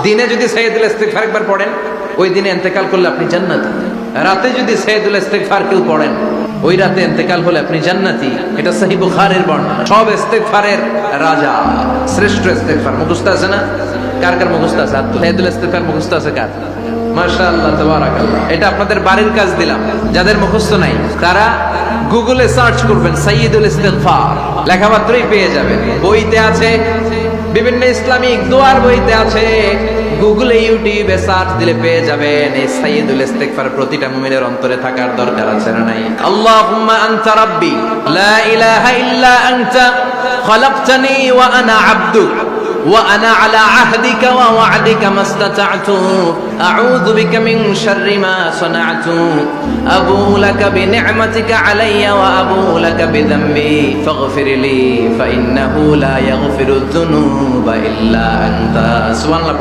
দিনে যদি সাইয়্যিদুল ইস্তিগফার একবার পড়েন, ওই দিনে ইন্তেকাল করলে আপনি জান্নাতি। রাতে যদি সাইয়্যিদুল ইস্তিগফার কেউ পড়েন, ওই রাতে ইন্তেকাল হলে আপনি জান্নাতি। এটা সহিহ বুখারীর বর্ণনা। সব ইস্তিগফারের রাজা, শ্রেষ্ঠ ইস্তিগফার মুখস্থ আছে না? কার কার মুখস্থ আছে? সাইয়্যিদুল ইস্তিগফার মুখস্থ আছে কার? মাশাআল্লাহ, তাবারাকাল্লাহ। এটা আপনাদের বাড়ির কাজ দিলাম। যাদের মুখস্থ নাই তারা গুগলে সার্চ করবেন সাইয়্যিদুল ইস্তিগফার, লেখামাত্রই পেয়ে যাবেন। বইতে আছে, বিভিন্ন ইসলামিক দোয়ার বইতে আছে, গুগলে ইউটিউবে সার্চ দিলে পেয়ে যাবেন। এই সাইয়্যিদুল ইস্তিগফার প্রতিটা মুমিনের অন্তরে থাকার দরকার আছে না নাই? আল্লাহুম্মা আনতা রাব্বি লা ইলাহা ইল্লা আনতা খালাকতানি ওয়া আনা আবদুক وأنا على عهدك ووعدك ما استطعت أعوذ بك من شر ما صنعت أبوء لك بنعمتك علي وأبوء لك بذنبي فاغفر لي فإنه لا يغفر الذنوب إلا أنت. سبحان الله.